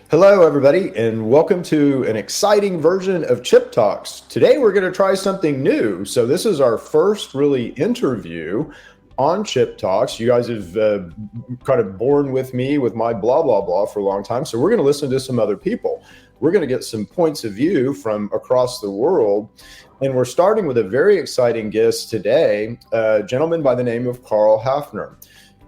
Hello, everybody, and welcome to an exciting version of Chip Talks. Today, we're going to try something new. So this is our first really interview on Chip Talks. You guys have kind of borne with me with my blah, blah, blah for a long time. So we're going to listen to some other people. We're going to get some points of view from across the world. And we're starting with a very exciting guest today, a gentleman by the name of Carl Haffner.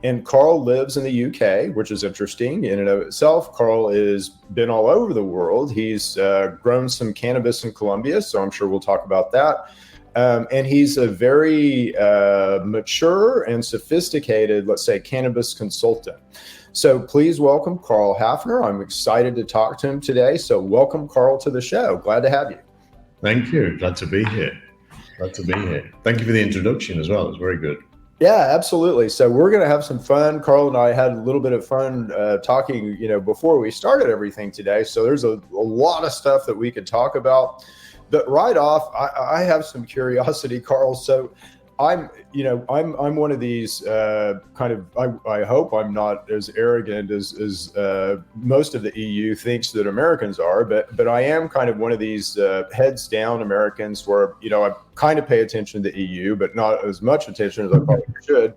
And Carl lives in the UK, which is interesting in and of itself. Carl has been all over the world. He's grown some cannabis in Colombia, so I'm sure we'll talk about that. And he's a very mature and sophisticated, let's say, cannabis consultant. So please welcome Carl Haffner. I'm excited to talk to him today. So welcome, Carl, to the show. Glad to have you. Thank you. Glad to be here. Thank you for the introduction as well. It's very good. Yeah, absolutely. So we're going to have some fun. Carl and I had a little bit of fun talking, before we started everything today. So there's a lot of stuff that we could talk about. But right off, I have some curiosity, Carl. So I'm one of these I hope I'm not as arrogant as most of the EU thinks that Americans are, but I am kind of one of these heads down Americans where, I kind of pay attention to the EU, but not as much attention as I probably should.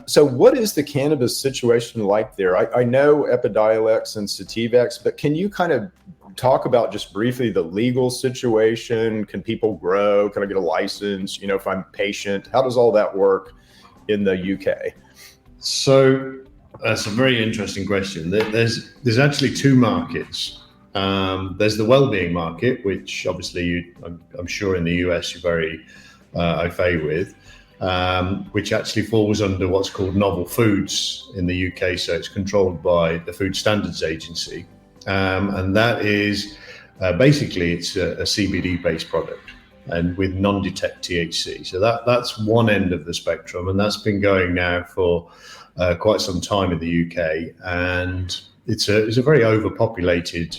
So what is the cannabis situation like there? I know Epidiolex and Sativex, but can you kind of talk about just briefly the legal situation? Can people grow? Can I get a license? If I'm patient, how does all that work in the UK? So that's a very interesting question. There's actually two markets. There's the well-being market, which obviously I'm sure in the US you're very au fait with, which actually falls under what's called novel foods in the UK. So it's controlled by the Food Standards Agency. And that is basically it's a CBD-based product and with non-detect THC. So that's one end of the spectrum, and that's been going now for quite some time in the UK. And it's a very overpopulated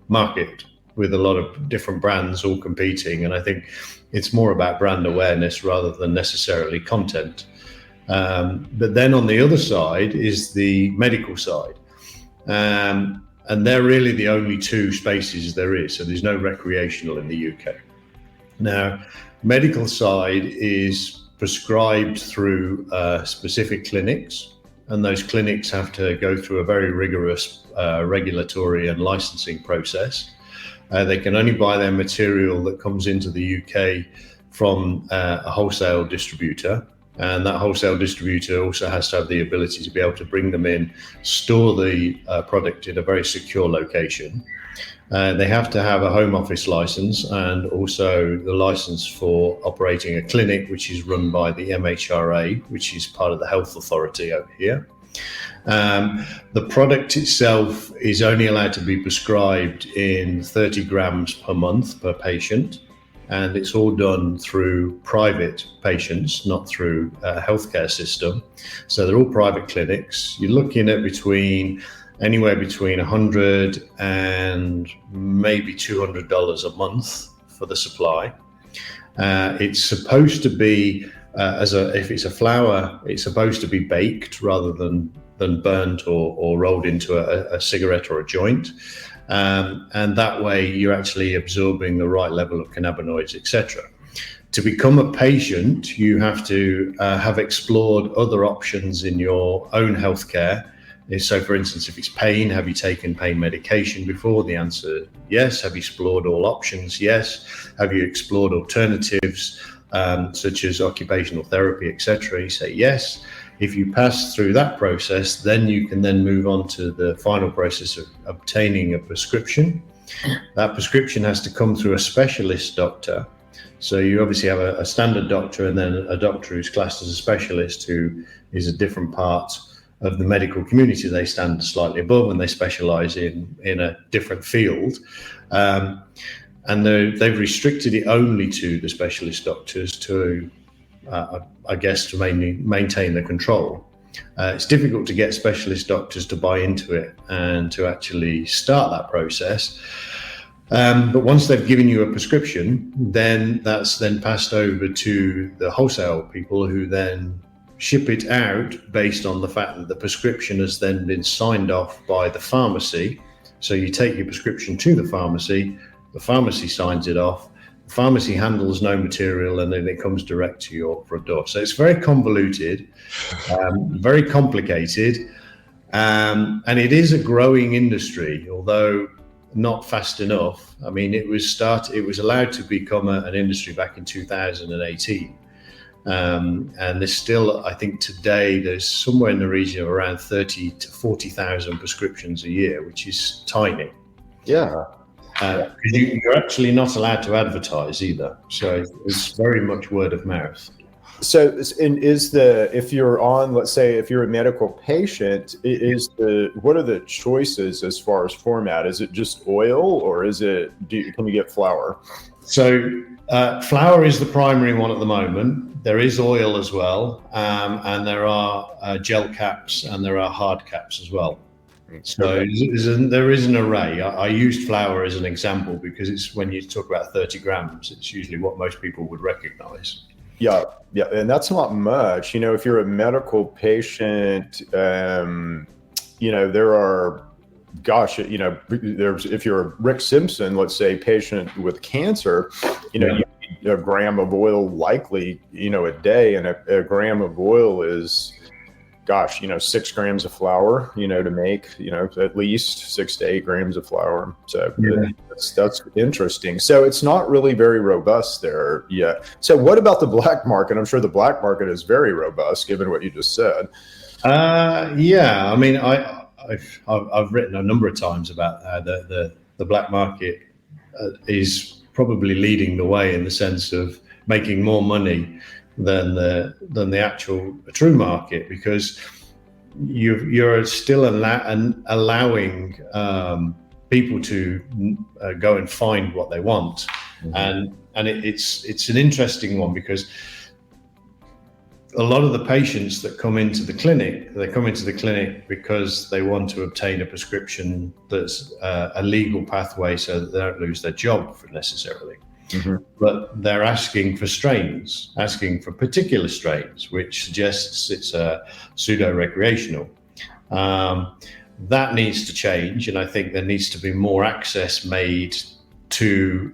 market with a lot of different brands all competing. And I think it's more about brand awareness rather than necessarily content. But then on the other side is the medical side. And they're really the only two spaces there is. So there's no recreational in the UK. Now, medical side is prescribed through specific clinics, and those clinics have to go through a very rigorous regulatory and licensing process. They can only buy their material that comes into the UK from a wholesale distributor. And that wholesale distributor also has to have the ability to be able to bring them in, store the product in a very secure location. They have to have a home office license and also the license for operating a clinic, which is run by the MHRA, which is part of the health authority over here. The product itself is only allowed to be prescribed in 30 grams per month per patient. And it's all done through private patients, not through a healthcare system. So they're all private clinics. You're looking at anywhere between $100 and maybe $200 a month for the supply. It's supposed to be, if it's a flower, it's supposed to be baked rather than burnt or rolled into a cigarette or a joint. And that way you're actually absorbing the right level of cannabinoids, etc. To become a patient, you have to have explored other options in your own healthcare. So, for instance, if it's pain, have you taken pain medication before? The answer, yes. Have you explored all options? Yes. Have you explored alternatives, such as occupational therapy, etc.? You say yes. If you pass through that process, then you can then move on to the final process of obtaining a prescription. That prescription has to come through a specialist doctor. So you obviously have a standard doctor and then a doctor who's classed as a specialist who is a different part of the medical community. They stand slightly above and they specialize in a different field. And they've restricted it only to the specialist doctors to to maintain the control. It's difficult to get specialist doctors to buy into it and to actually start that process. But once they've given you a prescription, then that's then passed over to the wholesale people who then ship it out based on the fact that the prescription has then been signed off by the pharmacy. So you take your prescription to the pharmacy signs it off, the pharmacy handles no material, and then it comes direct to your front door. So it's very convoluted, very complicated, and it is a growing industry, although not fast enough. I mean, it was allowed to become an industry back in 2018. And there's still, I think today, there's somewhere in the region of around 30 to 40,000 prescriptions a year, which is tiny. Yeah. You're actually not allowed to advertise either. So it's very much word of mouth. So, if you're on, let's say, if you're a medical patient, what are the choices as far as format? Is it just oil, or can you get flour? So flour is the primary one at the moment. There is oil as well, and there are gel caps and there are hard caps as well. So there is an array. I used flour as an example because it's, when you talk about 30 grams, it's usually what most people would recognize. Yeah, and that's not much. If you're a medical patient, there are, if you're a Rick Simpson, let's say, patient with cancer, you need a gram of oil likely, a day, and a gram of oil is, 6 grams of flour, to make, at least 6 to 8 grams of flour. So that's interesting. So it's not really very robust there yet. So what about the black market? I'm sure the black market is very robust, given what you just said. I mean, I've written a number of times about how the black market is probably leading the way in the sense of making more money than the actual true market, because you're still allowing people to go and find what they want. Mm-hmm. And it's an interesting one, because a lot of the patients that come into the clinic, because they want to obtain a prescription that's a legal pathway so that they don't lose their job necessarily. Mm-hmm. But they're asking for particular strains, which suggests it's pseudo-recreational. That needs to change, and I think there needs to be more access made to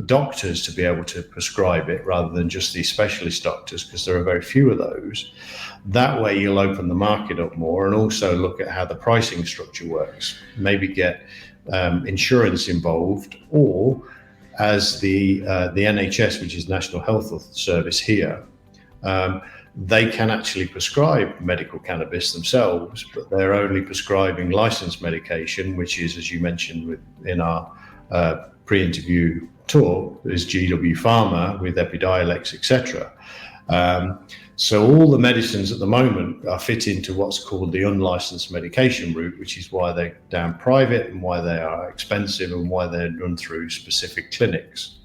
doctors to be able to prescribe it, rather than just these specialist doctors, because there are very few of those. That way you'll open the market up more, and also look at how the pricing structure works. Maybe get insurance involved, or as the NHS, which is National Health Service here, they can actually prescribe medical cannabis themselves, but they're only prescribing licensed medication, which is, as you mentioned in our pre-interview talk, is GW Pharma with Epidiolex, etc. So all the medicines at the moment are fit into what's called the unlicensed medication route, which is why they're down private and why they are expensive and why they're run through specific clinics.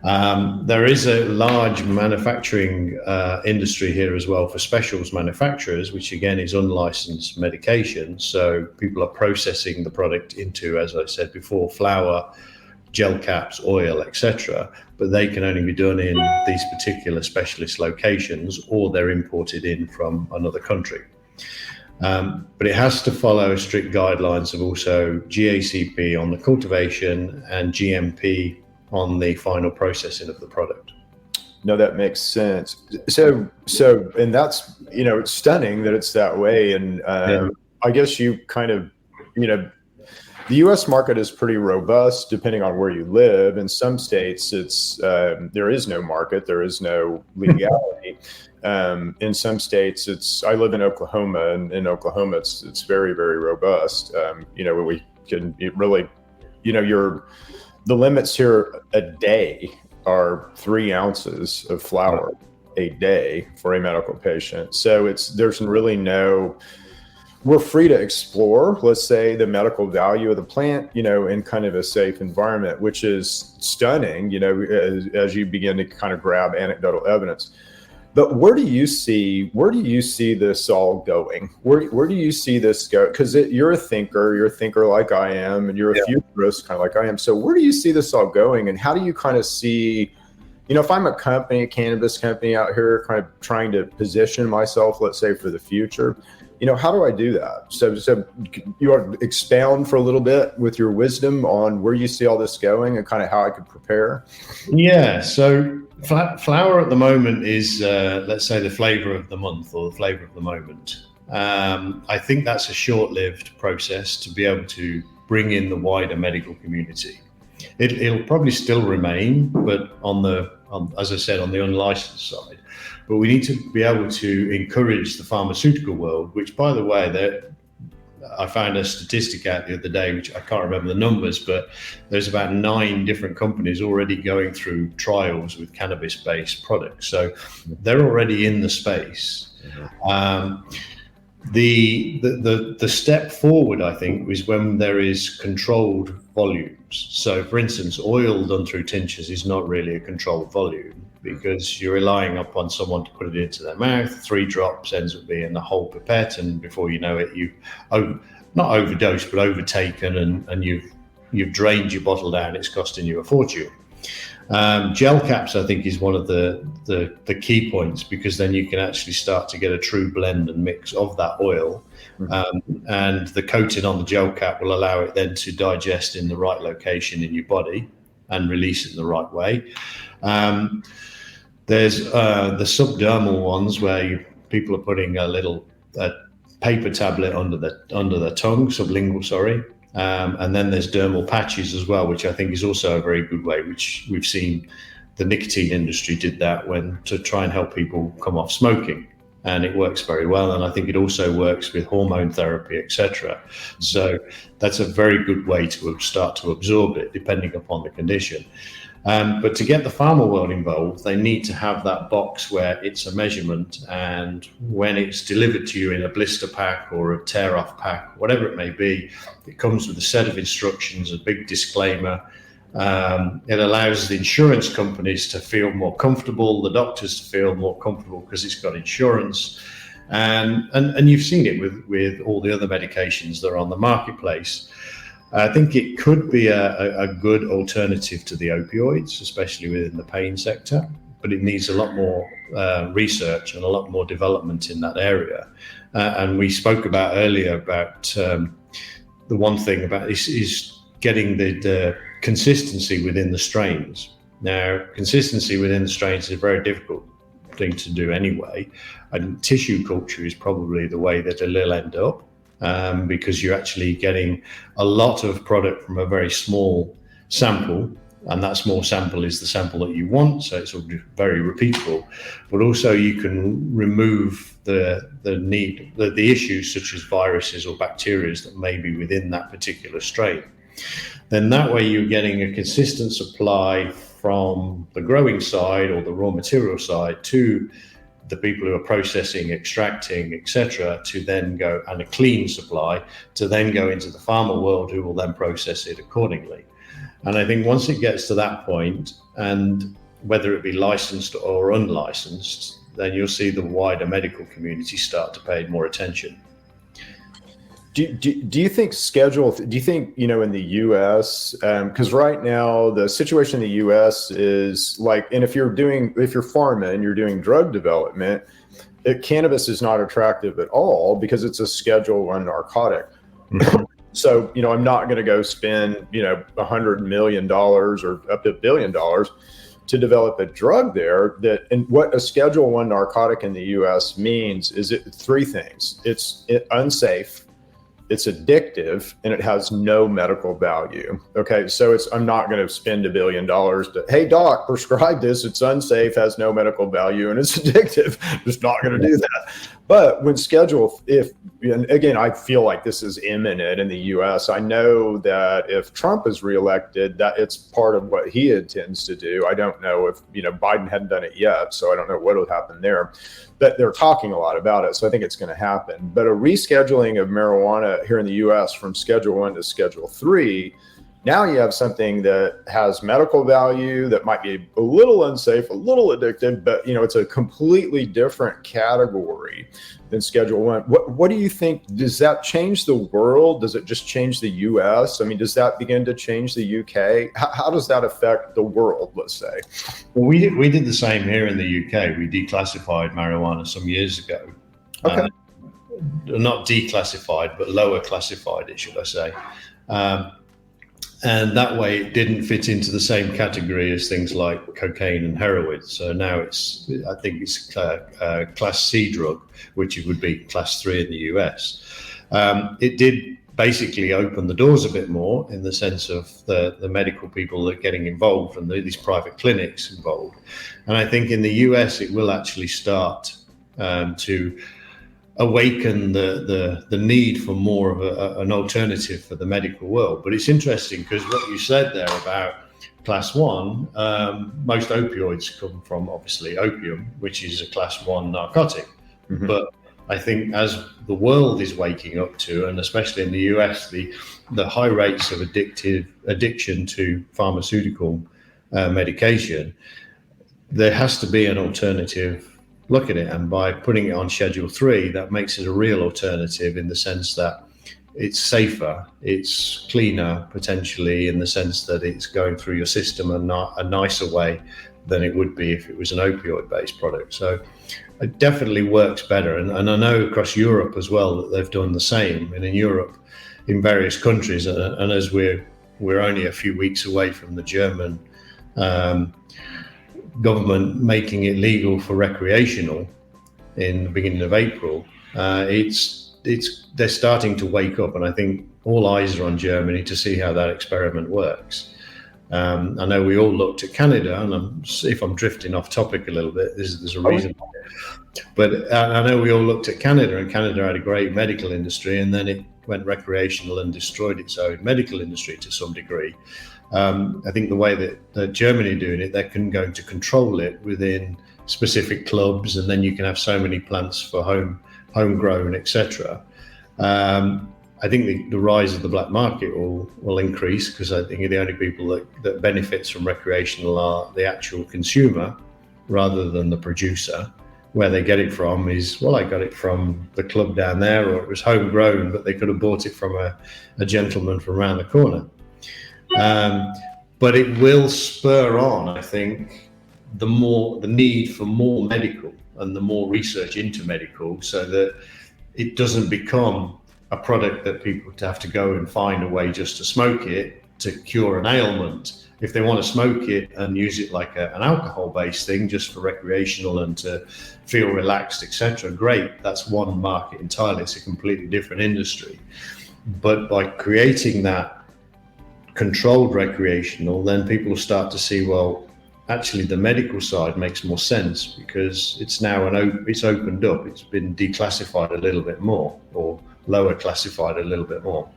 There is a large manufacturing industry here as well for specials manufacturers, which again is unlicensed medication. So people are processing the product into, as I said before, flour, gel caps, oil, etc. But they can only be done in these particular specialist locations, or they're imported in from another country. But it has to follow strict guidelines of also GACP on the cultivation and GMP on the final processing of the product. No, that makes sense. So, and that's, it's stunning that it's that way. And I guess you kind of, the U.S. market is pretty robust depending on where you live. In some states, it's there is no market, there is no legality. In some states, I live in Oklahoma, and in Oklahoma, it's very, very robust. We can really, the limits here a day are 3 ounces of flour a day for a medical patient. So there's really we're free to explore, let's say, the medical value of the plant, in kind of a safe environment, which is stunning, as you begin to kind of grab anecdotal evidence. But where do you see this all going? Where do you see this go? Because you're a thinker like I am, and you're a futurist kind of like I am. So where do you see this all going, and how do you kind of see, if I'm a company, a cannabis company out here kind of trying to position myself, let's say for the future, how do I do that? So you want to expound for a little bit with your wisdom on where you see all this going and kind of how I could prepare? Yeah. So flower at the moment is, let's say, the flavor of the month or the flavor of the moment. I think that's a short-lived process to be able to bring in the wider medical community. It'll probably still remain, but as I said, on the unlicensed side. But we need to be able to encourage the pharmaceutical world, which, by the way, I found a statistic out the other day, which I can't remember the numbers, but there's about 9 different companies already going through trials with cannabis-based products. So they're already in the space. The step forward, I think, is when there is controlled volumes. So, for instance, oil done through tinctures is not really a controlled volume because you're relying upon someone to put it into their mouth. 3 drops ends up being the whole pipette, and before you know it, you've not overdosed but overtaken, and you've drained your bottle down. It's costing you a fortune. Gel caps, I think, is one of the key points, because then you can actually start to get a true blend and mix of that oil. And the coating on the gel cap will allow it then to digest in the right location in your body and release it in the right way. There's the subdermal ones where people are putting a paper tablet under the tongue, sublingual, sorry. And then there's dermal patches as well, which I think is also a very good way, which we've seen the nicotine industry did that to try and help people come off smoking. And it works very well. And I think it also works with hormone therapy, etc. So that's a very good way to start to absorb it, depending upon the condition. But to get the pharma world involved, they need to have that box where it's a measurement, and when it's delivered to you in a blister pack or a tear-off pack, whatever it may be, it comes with a set of instructions, a big disclaimer. It allows the insurance companies to feel more comfortable, the doctors to feel more comfortable because it's got insurance. And you've seen it with all the other medications that are on the marketplace. I think it could be a good alternative to the opioids, especially within the pain sector, but it needs a lot more research and a lot more development in that area. And we spoke about earlier about the one thing about is getting the consistency within the strains. Now, consistency within the strains is a very difficult thing to do anyway. And tissue culture is probably the way that it'll end up. Because you're actually getting a lot of product from a very small sample, and that small sample is the sample that you want, so it's very repeatable. But also you can remove the issues such as viruses or bacteria that may be within that particular strain. Then that way you're getting a consistent supply from the growing side or the raw material side to the people who are processing, extracting, etc., to then go, and a clean supply to then go into the pharma world, who will then process it accordingly. And I think once it gets to that point, and whether it be licensed or unlicensed, then you'll see the wider medical community start to pay more attention. Do you think in the U.S., because right now the situation in the U.S. is like, and if you're pharma and you're doing drug development, cannabis is not attractive at all because it's a Schedule I narcotic. Mm-hmm. So, I'm not going to go spend, $100 million or up to $1 billion to develop a drug there. And what a Schedule I narcotic in the U.S. means is 3 things. It's unsafe, it's addictive, and it has no medical value. Okay, so I'm not going to spend $1 billion to, hey doc, prescribe this. It's unsafe, has no medical value, and it's addictive. Just not going to do that. But when and again, I feel like this is imminent in the U.S. I know that if Trump is reelected, that it's part of what he intends to do. I don't know if Biden hadn't done it yet, so I don't know what will happen there. But they're talking a lot about it, so I think it's going to happen. But a rescheduling of marijuana here in the U.S. from Schedule I to Schedule III Now you have something that has medical value that might be a little unsafe, a little addictive, but it's a completely different category than Schedule 1. What do you think? Does that change the world? Does it just change the US? I mean, does that begin to change the UK? How does that affect the world, let's say? Well, we did the same here in the UK. We declassified marijuana some years ago. Okay. Not declassified, but lower classified it, should I say. And that way it didn't fit into the same category as things like cocaine and heroin. So now I think it's class C drug, which it would be class 3 in the US. It did basically open the doors a bit more in the sense of the medical people that are getting involved and these private clinics involved. And I think in the US, it will actually start to awaken the need for more of an alternative for the medical world. But it's interesting because what you said there about class 1, most opioids come from obviously opium, which is a class 1 narcotic. Mm-hmm. But I think as the world is waking up to, and especially in the US, the high rates of addiction to pharmaceutical medication, there has to be an alternative look at it. And by putting it on Schedule 3, that makes it a real alternative in the sense that it's safer, it's cleaner potentially in the sense that it's going through your system a nicer way than it would be if it was an opioid-based product. So it definitely works better. And I know across Europe as well that they've done the same. And in Europe, in various countries, and as we're only a few weeks away from the German government making it legal for recreational in the beginning of April, they're starting to wake up, and I think all eyes are on Germany to see how that experiment works. I know we all looked at Canada, and if I'm drifting off topic a little bit, there's a reason. But I know we all looked at Canada, and Canada had a great medical industry, and then it went recreational and destroyed its own medical industry to some degree. I think the way that Germany are doing it, they're going to control it within specific clubs, and then you can have so many plants for homegrown, etc. I think the rise of the black market will increase because I think the only people that benefits from recreational are the actual consumer rather than the producer. Where they get it from is, well, I got it from the club down there, or it was homegrown, but they could have bought it from a gentleman from around the corner. But it will spur on, I think, the need for more medical and the more research into medical, so that it doesn't become a product that people have to go and find a way just to smoke it to cure an ailment. If they want to smoke it and use it like an alcohol-based thing just for recreational and to feel relaxed, etc., great. That's one market entirely. It's a completely different industry. But by creating that controlled recreational, then people will start to see, well, actually the medical side makes more sense because it's now it's opened up. It's been declassified a little bit more, or lower classified a little bit more.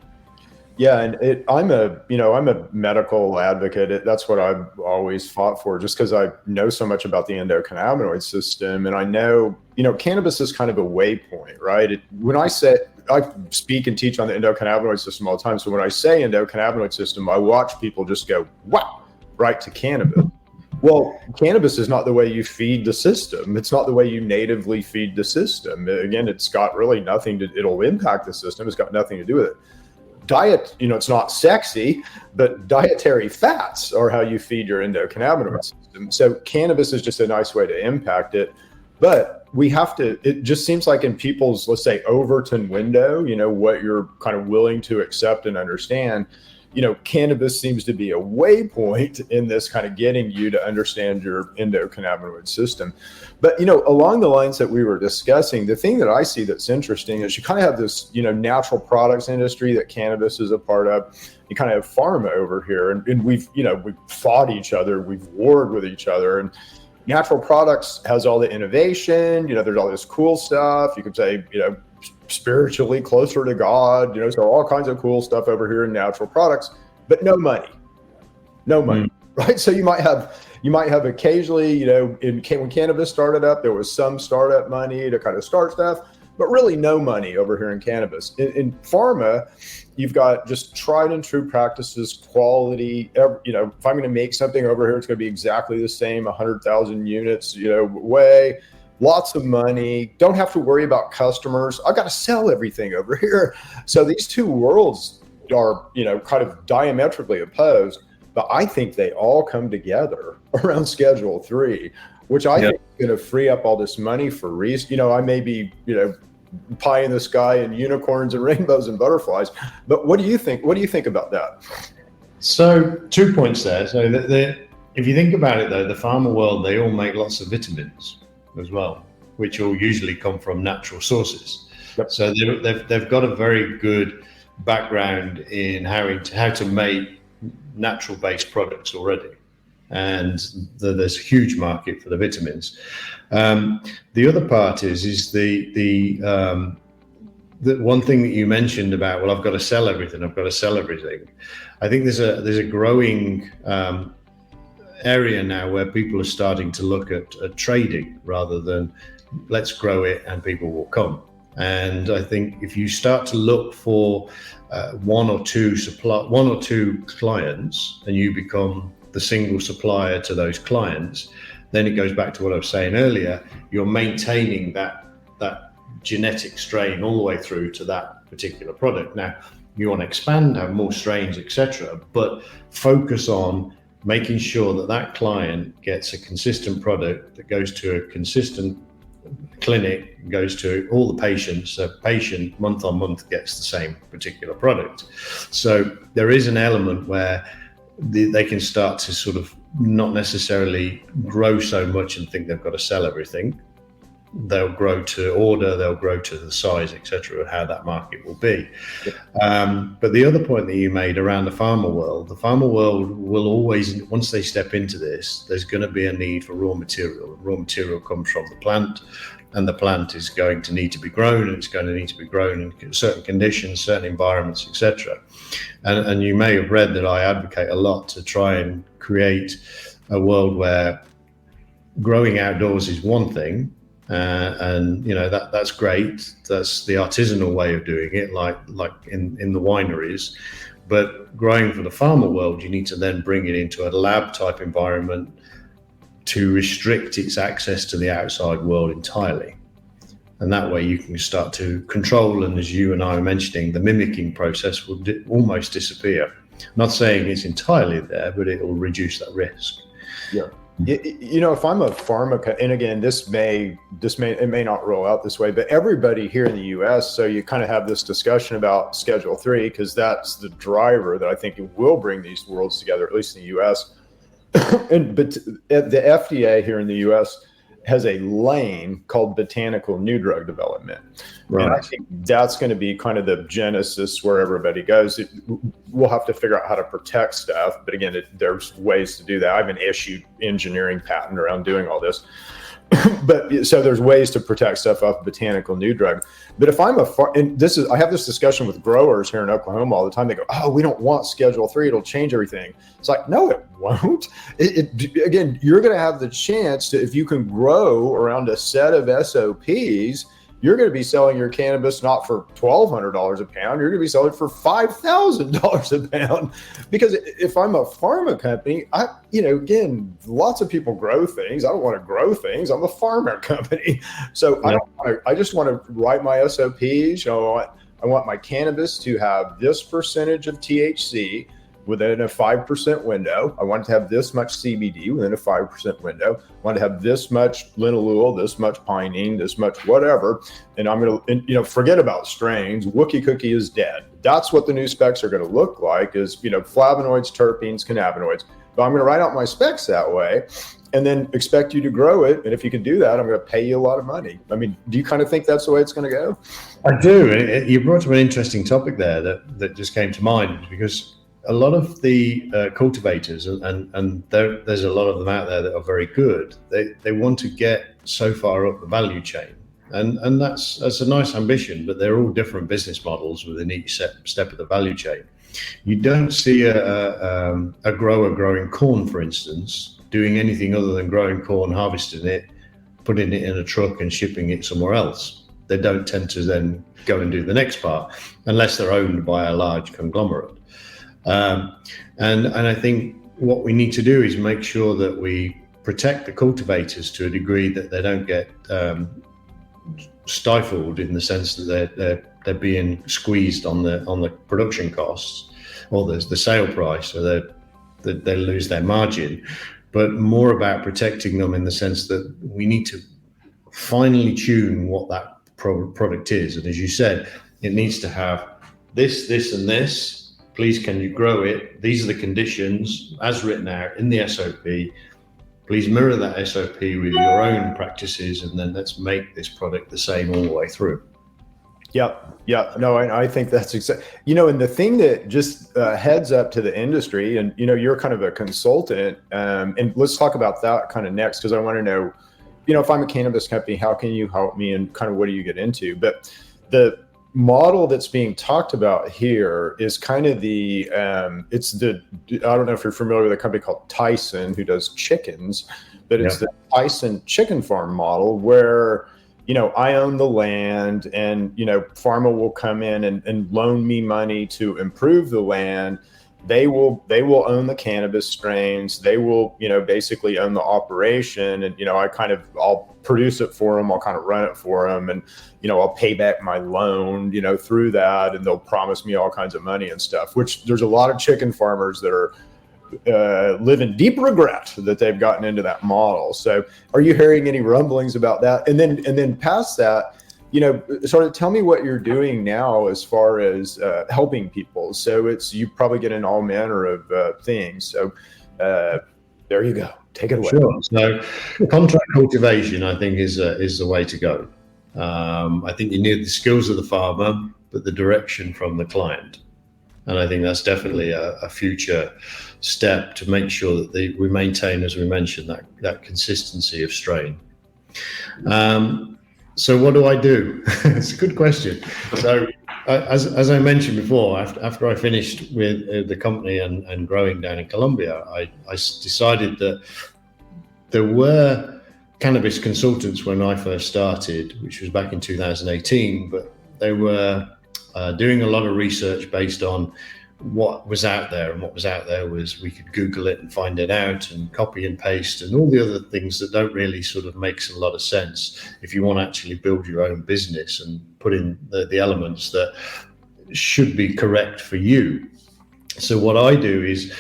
Yeah, and I'm a medical advocate. That's what I've always fought for, just because I know so much about the endocannabinoid system, and I know cannabis is kind of a waypoint, right? When I speak and teach on the endocannabinoid system all the time, so when I say endocannabinoid system, I watch people just go wow right to cannabis. Well, cannabis is not the way you feed the system. It's not the way you natively feed the system. Again, it's got really nothing to. It'll impact the system. It's got nothing to do with it. Diet, it's not sexy, but dietary fats are how you feed your endocannabinoid system. So cannabis is just a nice way to impact it. But we have to, it just seems like in people's, let's say, Overton window, what you're kind of willing to accept and understand, cannabis seems to be a waypoint in this kind of getting you to understand your endocannabinoid system. But, along the lines that we were discussing, the thing that I see that's interesting is you kind of have this, natural products industry that cannabis is a part of. You kind of have pharma over here, and we've fought each other, we've warred with each other, and natural products has all the innovation, there's all this cool stuff. You could say, spiritually closer to God, so all kinds of cool stuff over here in natural products, but no money, right? So you might have occasionally, when cannabis started up, there was some startup money to kind of start stuff, but really no money over here in cannabis. In pharma, you've got just tried and true practices, quality. If I'm going to make something over here, it's going to be exactly the same, 100,000 units, way. Lots of money, don't have to worry about customers. I've got to sell everything over here. So these two worlds are, kind of diametrically opposed, but I think they all come together around Schedule 3, which I think is going to free up all this money for reasons. I may be, pie in the sky and unicorns and rainbows and butterflies, but what do you think? What do you think about that? So 2 points there. So if you think about it, though, the pharma world, they all make lots of vitamins as well, which all usually come from natural sources. Yep. So they've got a very good background in how to make natural based products already, and there's a huge market for the vitamins. The other part is the one thing that you mentioned about, well, I've got to sell everything. I think there's a growing area now where people are starting to look at trading rather than let's grow it and people will come. And I think if you start to look for one or two clients and you become the single supplier to those clients, then it goes back to what I was saying earlier. You're maintaining that genetic strain all the way through to that particular product. Now you want to expand, have more strains, etc., but focus on making sure that client gets a consistent product that goes to a consistent clinic, goes to all the patients. A patient month on month gets the same particular product. So there is an element where they can start to sort of not necessarily grow so much and think they've got to sell everything. They'll grow to order, they'll grow to the size, etc., of how that market will be. But the other point that you made around the pharma world will always, once they step into this, there's going to be a need for raw material. Raw material comes from the plant, and the plant is going to need to be grown, and it's going to need to be grown in certain conditions, certain environments, etc. And you may have read that I advocate a lot to try and create a world where growing outdoors is one thing, and that's great. That's the artisanal way of doing it, like in the wineries. But growing for the pharma world, you need to then bring it into a lab type environment to restrict its access to the outside world entirely. And that way you can start to control, and as you and I were mentioning, the mimicking process will almost disappear. Not saying it's entirely there, but it will reduce that risk. Yeah. If I'm a pharma, and again, it may not roll out this way, but everybody here in the U.S., so you kind of have this discussion about Schedule 3, because that's the driver that I think it will bring these worlds together, at least in the U.S. But the FDA here in the U.S. has a lane called botanical new drug development. Right. And I think that's going to be kind of the genesis where everybody goes. We'll have to figure out how to protect stuff. But again, there's ways to do that. I have an issued engineering patent around doing all this. But so there's ways to protect stuff off botanical new drug. But if I'm I have this discussion with growers here in Oklahoma all the time. They go, "Oh, we don't want Schedule 3. It'll change everything." It's like, no, it won't. Again, you're going to have the chance to, if you can grow around a set of SOPs, you're going to be selling your cannabis not for $1,200 a pound. You're going to be selling it for $5,000 a pound. Because if I'm a pharma company, again, lots of people grow things. I don't want to grow things. I'm a pharma company. So I just want to write my SOPs. I want my cannabis to have this percentage of THC within a 5% window. I want to have this much CBD within a 5% window. I want to have this much linalool, this much pinene, this much whatever. And I'm going to, forget about strains. Wookie Cookie is dead. That's what the new specs are going to look like, is, flavonoids, terpenes, cannabinoids. But I'm going to write out my specs that way and then expect you to grow it. And if you can do that, I'm going to pay you a lot of money. I mean, do you kind of think that's the way it's going to go? I do. You brought up an interesting topic there that just came to mind, because a lot of the cultivators, and there's a lot of them out there that are very good, they want to get so far up the value chain. And that's a nice ambition, but they're all different business models within each step of the value chain. You don't see a grower growing corn, for instance, doing anything other than growing corn, harvesting it, putting it in a truck and shipping it somewhere else. they don't tend to then go and do the next part unless they're owned by a large conglomerate. And I think what we need to do is make sure that we protect the cultivators to a degree that they don't get stifled in the sense that they're being squeezed on the production costs or the sale price, so that they lose their margin, but more about protecting them in the sense that we need to finely tune what that product is. And as you said, it needs to have this, and this. Please, can you grow it? These are the conditions as written out in the SOP. Please mirror that SOP with your own practices, and then let's make this product the same all the way through. Yep. No, I think that's exactly, and the thing that just heads up to the industry, and, you're kind of a consultant, and let's talk about that kind of next, because I want to know, if I'm a cannabis company, how can you help me, and kind of what do you get into? But the model that's being talked about here is kind of I don't know if you're familiar with a company called Tyson who does chickens, but it's the Tyson chicken farm model where, I own the land, and, pharma will come in and loan me money to improve the land. They will own the cannabis strains. They will, basically own the operation. And, I'll produce it for them. I'll kind of run it for them. And, I'll pay back my loan, through that. And they'll promise me all kinds of money and stuff, which there's a lot of chicken farmers that are live in deep regret that they've gotten into that model. So are you hearing any rumblings about that? And then past that, sort of tell me what you're doing now as far as helping people. So you probably get in all manner of things. So there you go. Take it away. Sure. So contract cultivation, I think, is the way to go. I think you need the skills of the farmer, but the direction from the client. And I think that's definitely a future step to make sure that we maintain, as we mentioned, that consistency of strain. So what do I do? It's a good question. So as I mentioned before, after I finished with the company and growing down in Colombia, I decided that there were cannabis consultants when I first started, which was back in 2018, but they were doing a lot of research based on what was out there, and what was out there was we could Google it and find it out, and copy and paste and all the other things that don't really sort of makes a lot of sense if you want to actually build your own business and put in the elements that should be correct for you. So what I do is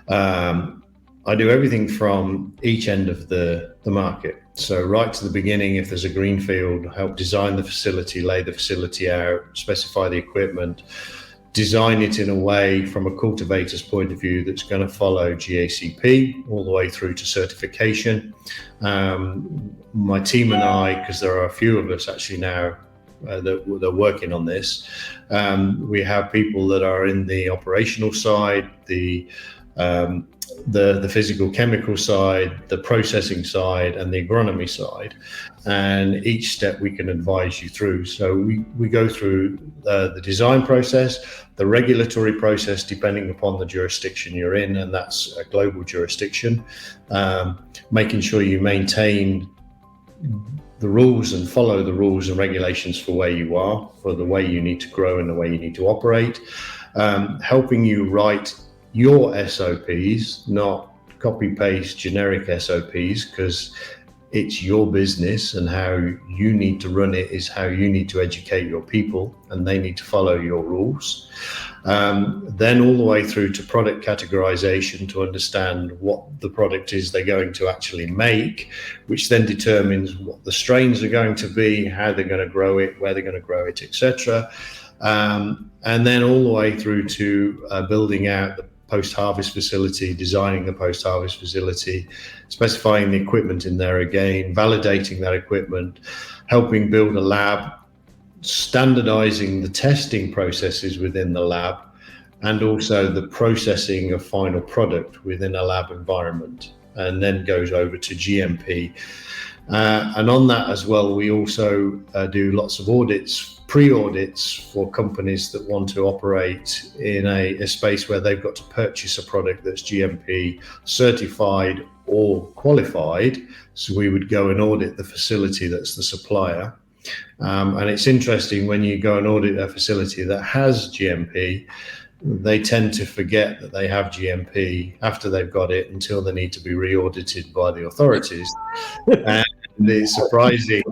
I do everything from each end of the market. So right to the beginning, if there's a greenfield, help design the facility, lay the facility out, specify the equipment, design it in a way from a cultivator's point of view that's going to follow GACP all the way through to certification. My team and I, because there are a few of us actually now that are working on this, we have people that are in the operational side, the physical chemical side, the processing side, and the agronomy side. And each step we can advise you through. So we go through the design process, the regulatory process, depending upon the jurisdiction you're in, and that's a global jurisdiction, making sure you maintain the rules and follow the rules and regulations for where you are, for the way you need to grow and the way you need to operate, helping you write your SOPs, not copy paste generic SOPs, because it's your business, and how you need to run it is how you need to educate your people, and they need to follow your rules. Then all the way through to product categorization to understand what the product is they're going to actually make, which then determines what the strains are going to be, how they're going to grow it, where they're going to grow it, etc. And then all the way through to building out the post-harvest facility, designing the post-harvest facility, specifying the equipment in there again, validating that equipment, helping build a lab, standardizing the testing processes within the lab, and also the processing of final product within a lab environment, and then goes over to GMP. And on that as well, we also do lots of audits, pre-audits for companies that want to operate in a space where they've got to purchase a product that's GMP certified or qualified. So we would go and audit the facility that's the supplier. And it's interesting when you go and audit a facility that has GMP, they tend to forget that they have GMP after they've got it until they need to be re-audited by the authorities. And it's surprising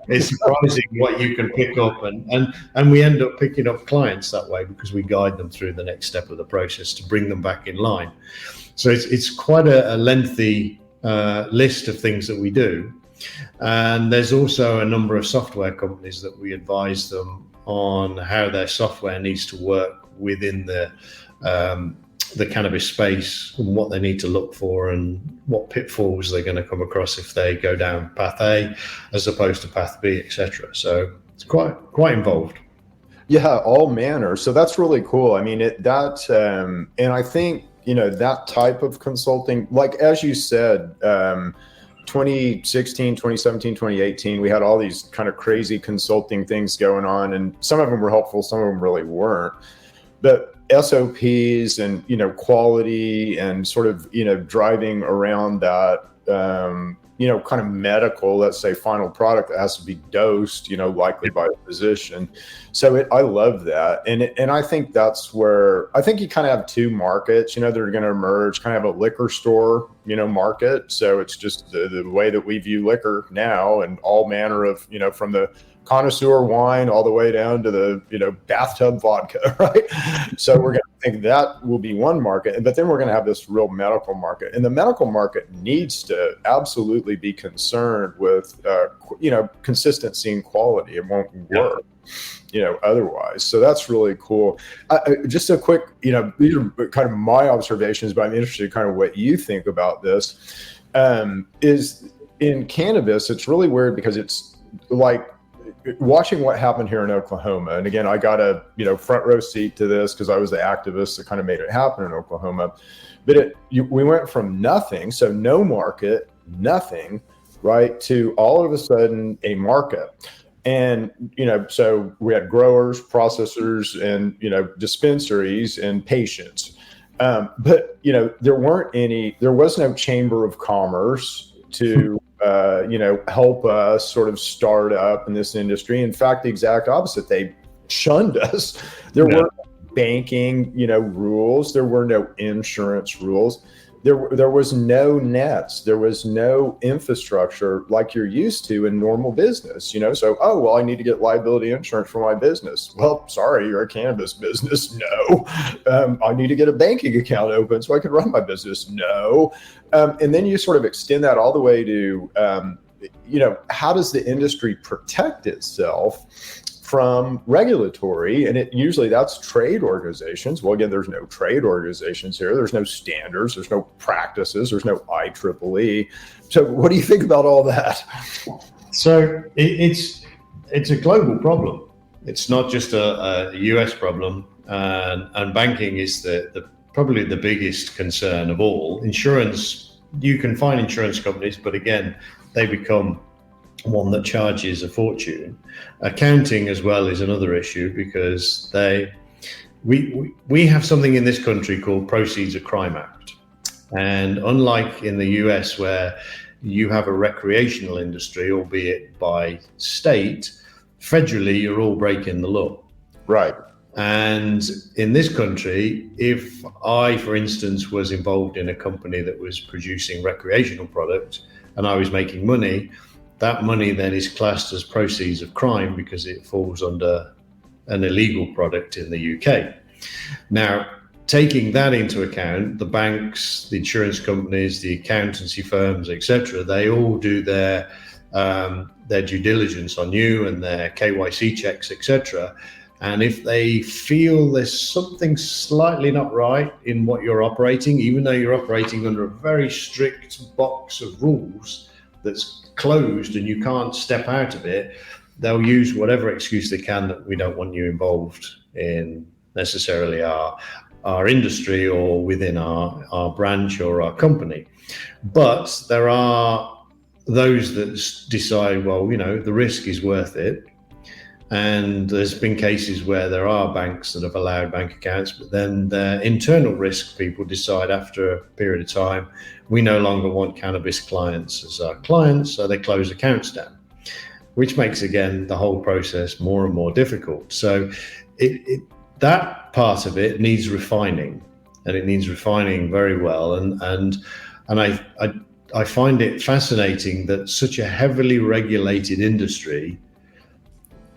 what you can pick up, and we end up picking up clients that way because we guide them through the next step of the process to bring them back in line. So it's quite a lengthy list of things that we do. And there's also a number of software companies that we advise them on how their software needs to work within the cannabis space and what they need to look for and what pitfalls they're going to come across if they go down path A as opposed to path B, etc. So it's quite involved. Yeah, all manner. So that's really cool. I mean, and I think, that type of consulting, like, as you said, 2016, 2017, 2018, we had all these kind of crazy consulting things going on, and some of them were helpful, some of them really weren't. But SOPs and, quality and sort of, driving around that, kind of medical, let's say, final product that has to be dosed, likely by a physician. So I love that. And I think that's where, I think you kind of have two markets, that are going to emerge, kind of a liquor store, market. So it's just the way that we view liquor now, and all manner of, from the connoisseur wine all the way down to the, bathtub vodka, right? So we're going to think that will be one market, but then we're going to have this real medical market, and the medical market needs to absolutely be concerned with, consistency and quality. It won't work, otherwise. So that's really cool. Just a quick, these are kind of my observations, but I'm interested in kind of what you think about this. Is in cannabis, it's really weird because it's like, watching what happened here in Oklahoma, and again, I got a front row seat to this because I was the activist that kind of made it happen in Oklahoma. But we went from nothing, so no market, nothing, right, to all of a sudden a market. And so we had growers, processors, and dispensaries and patients. But there was no chamber of commerce to help us sort of start up in this industry. In fact, the exact opposite. They shunned us. There weren't banking, rules. There were no insurance rules. There was no nets. There was no infrastructure like you're used to in normal business, So, I need to get liability insurance for my business. Well, sorry, you're a cannabis business. No. I need to get a banking account open so I can run my business. No. And then you sort of extend that all the way to, how does the industry protect itself from regulatory? And usually that's trade organizations. Well, again, there's no trade organizations here. There's no standards. There's no practices. There's no IEEE. So what do you think about all that? So it's a global problem. It's not just a US problem. And banking is probably the biggest concern of all. Insurance, you can find insurance companies, but again, they become one that charges a fortune. Accounting as well is another issue because we have something in this country called Proceeds of Crime Act. And unlike in the US where you have a recreational industry, albeit by state, federally, you're all breaking the law. Right. And in this country, if I, for instance, was involved in a company that was producing recreational product and I was making money, that money then is classed as proceeds of crime because it falls under an illegal product in the UK. Now, taking that into account, the banks, the insurance companies, the accountancy firms, etc., they all do their due diligence on you and their KYC checks, etc. And if they feel there's something slightly not right in what you're operating, even though you're operating under a very strict box of rules that's closed and you can't step out of it, they'll use whatever excuse they can that we don't want you involved in necessarily our industry or within our branch or our company. But there are those that decide, well, the risk is worth it. And there's been cases where there are banks that have allowed bank accounts, but then the internal risk people decide after a period of time, we no longer want cannabis clients as our clients, so they close accounts down. which makes, again, the whole process more and more difficult. So that part of it needs refining, and it needs refining very well. And I find it fascinating that such a heavily regulated industry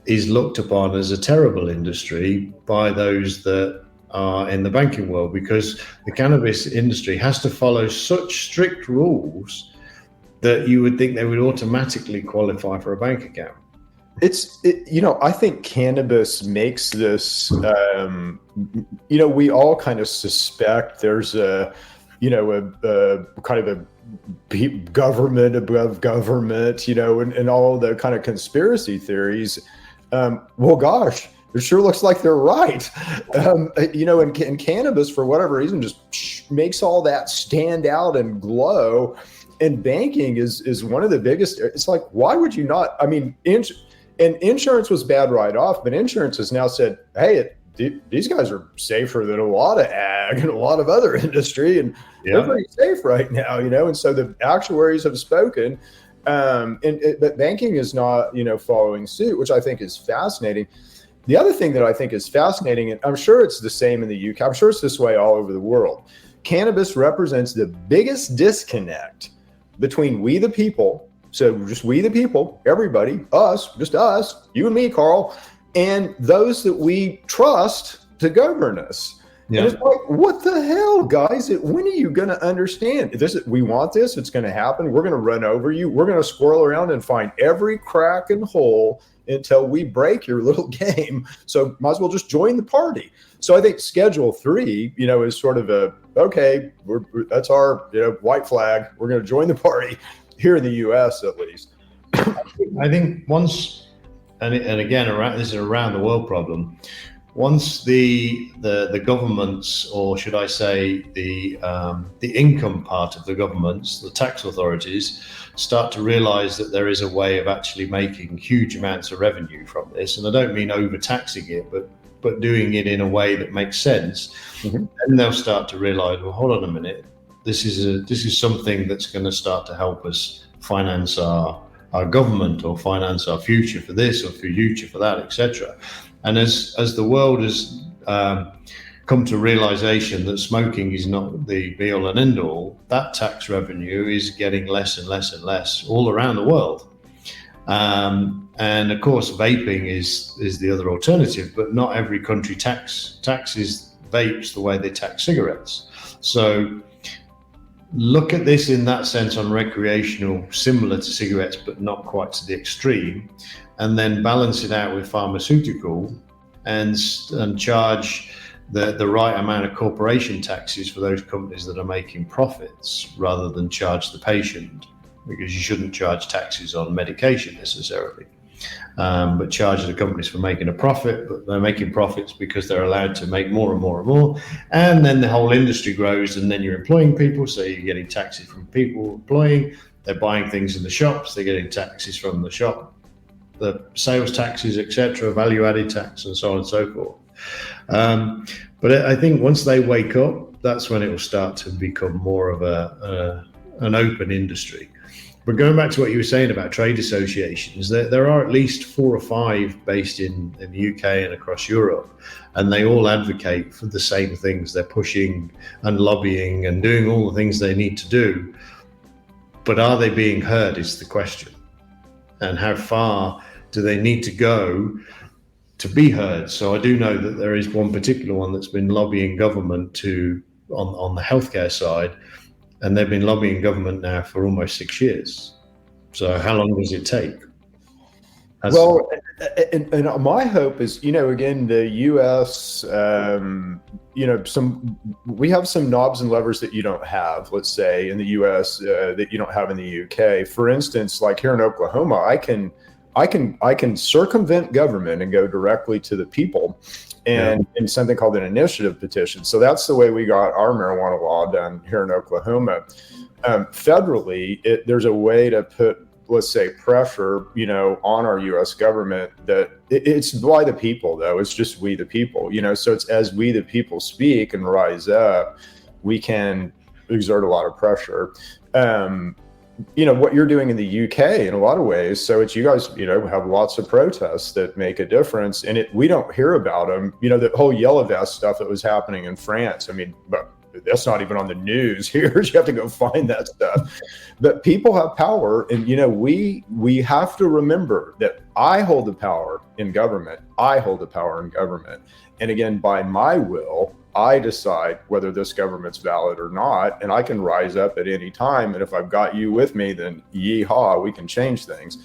is looked upon as a terrible industry by those that are in the banking world, because the cannabis industry has to follow such strict rules that you would think they would automatically qualify for a bank account. I think cannabis makes this, we all kind of suspect there's a kind of a government above government, and all the kind of conspiracy theories. Well, gosh, it sure looks like they're right. And cannabis, for whatever reason, just makes all that stand out and glow. And banking is one of the biggest. It's like, why would you not? I mean, and insurance was bad right off, but insurance has now said, hey, these guys are safer than a lot of ag and a lot of other industry, and they're pretty safe right now, And so the actuaries have spoken, but banking is not, following suit, which I think is fascinating. The other thing that I think is fascinating, and I'm sure it's the same in the UK, I'm sure it's this way all over the world. Cannabis represents the biggest disconnect between we the people, so just we the people, everybody, just us, you and me, Carl, and those that we trust to govern us. Yeah. And it's like, what the hell, guys? When are you going to understand? We want this. It's going to happen. We're going to run over you. We're going to squirrel around and find every crack and hole until we break your little game. So might as well just join the party. So I think Schedule 3, is sort of that's our, white flag. We're going to join the party here in the U.S. at least. I think once, and again, this is an around the world problem. Once the governments, or should I say the income part of the governments, the tax authorities, start to realize that there is a way of actually making huge amounts of revenue from this, and I don't mean overtaxing it, but doing it in a way that makes sense, and they'll start to realize, well, hold on a minute, this is something that's going to start to help us finance our government, or finance our future for this or future for that, etc. And as the world has come to realization that smoking is not the be all and end all, that tax revenue is getting less and less and less all around the world. And of course, vaping is the other alternative, but not every country taxes vapes the way they tax cigarettes. So look at this in that sense on recreational, similar to cigarettes, but not quite to the extreme, and then balance it out with pharmaceutical and charge the right amount of corporation taxes for those companies that are making profits, rather than charge the patient, because you shouldn't charge taxes on medication necessarily, but charge the companies for making a profit. But they're making profits because they're allowed to make more and more and more, and then the whole industry grows, and then you're employing people, so you're getting taxes from people employing, they're buying things in the shops, they're getting taxes from the shop, the sales taxes, etc., value-added tax, and so on and so forth. But I think once they wake up, that's when it will start to become more of an open industry. But going back to what you were saying about trade associations, there are at least 4 or 5 based in the UK and across Europe, and they all advocate for the same things. They're pushing and lobbying and doing all the things they need to do. But are they being heard is the question. And how far do they need to go to be heard? So I do know that there is one particular one that's been lobbying government on the healthcare side, and they've been lobbying government now for almost 6 years. So how long does it take? Well, and my hope is, again, the U.S., we have some knobs and levers that you don't have, let's say, in the U.S. That you don't have in the U.K. For instance, like here in Oklahoma, I can circumvent government and go directly to the people, and in something called an initiative petition. So that's the way we got our marijuana law done here in Oklahoma. Federally, there's a way to put, let's say, pressure, on our U.S. government that it's by the people, though. It's just we the people, so it's as we the people speak and rise up, we can exert a lot of pressure. what you're doing in the UK in a lot of ways. So it's you guys, have lots of protests that make a difference, and we don't hear about them. The whole yellow vest stuff that was happening in France. I mean, but that's not even on the news here. You have to go find that stuff. But people have power, and we have to remember that I hold the power in government. I hold the power in government, and again, by my will, I decide whether this government's valid or not, and I can rise up at any time. And if I've got you with me, then yeehaw, we can change things.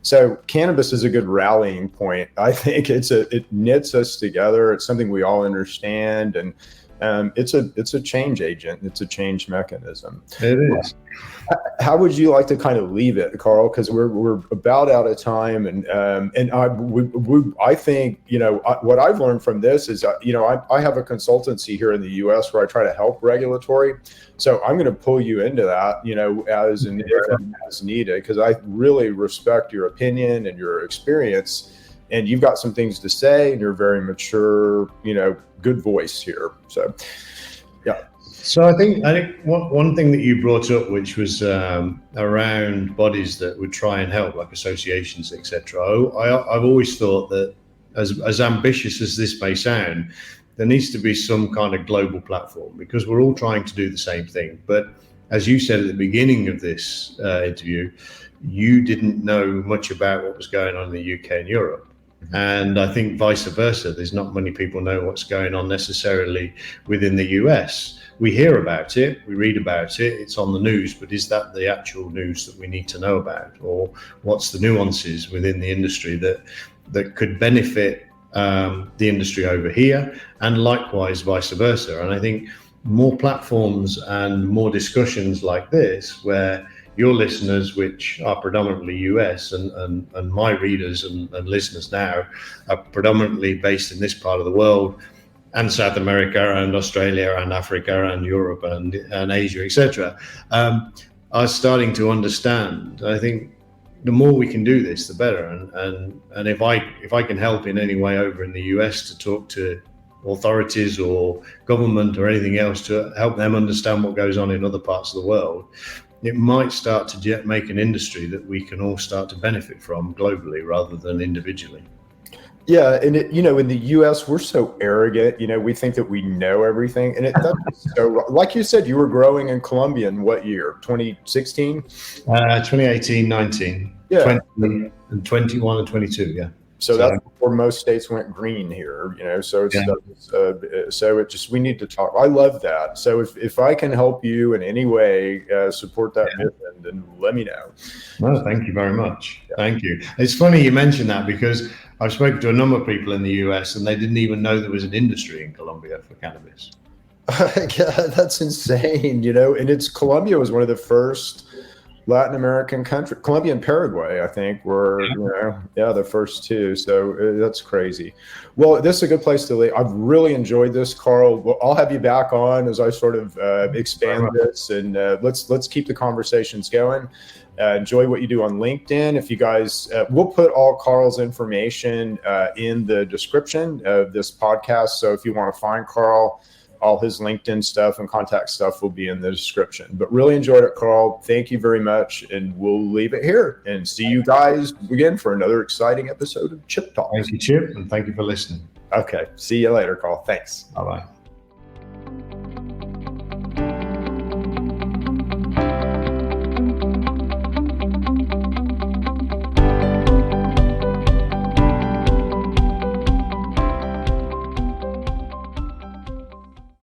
So cannabis is a good rallying point. I think it knits us together. It's something we all understand, and it's a change agent. It's a change mechanism. It is. How would you like to kind of leave it, Carl? Because we're about out of time, and I think what I've learned from this is I have a consultancy here in the U.S. where I try to help regulatory. So I'm going to pull you into that, as needed, because I really respect your opinion and your experience, and you've got some things to say, and you're very mature, good voice here. So, yeah. So I think one thing that you brought up, which was around bodies that would try and help, like associations, etc. I've always thought that as ambitious as this may sound, there needs to be some kind of global platform, because we're all trying to do the same thing. But as you said at the beginning of this interview, you didn't know much about what was going on in the UK and Europe. And I think vice versa. There's not many people know what's going on necessarily within the US. We hear about it, we read about it, it's on the news, but is that the actual news that we need to know about? Or what's the nuances within the industry that could benefit the industry over here, and likewise vice versa? And I think more platforms and more discussions like this, where your listeners, which are predominantly US, and my readers and listeners now are predominantly based in this part of the world, and South America and Australia and Africa and Europe and Asia, etc., are starting to understand. I think the more we can do this, the better. And if I can help in any way over in the US to talk to authorities or government or anything else to help them understand what goes on in other parts of the world, it might start to make an industry that we can all start to benefit from globally rather than individually. Yeah, and in the U.S. we're so arrogant. We think that we know everything, and that's so. Like you said, you were growing in Colombia in what year? 2016, 2018, 19, yeah, 20, and 21 and 22. Yeah. So that's before most states went green here. So it's we need to talk. I love that. So if I can help you in any way, support that mission, then let me know. Well, thank you very much. Yeah. Thank you. It's funny you mentioned that, because I've spoken to a number of people in the US and they didn't even know there was an industry in Colombia for cannabis. Yeah, that's insane. And Colombia was one of the first Latin American country. Colombia and Paraguay, I think, were the first two. So that's crazy. Well, this is a good place to leave. I've really enjoyed this, Carl. Well, I'll have you back on as I sort of expand this, and let's keep the conversations going. Enjoy what you do on LinkedIn. If you guys, we'll put all Carl's information in the description of this podcast. So if you want to find Carl, all his LinkedIn stuff and contact stuff will be in the description. But really enjoyed it, Carl. Thank you very much. And we'll leave it here and see you guys again for another exciting episode of Chip Talk. Thank you, Chip. And thank you for listening. Okay. See you later, Carl. Thanks. Bye-bye.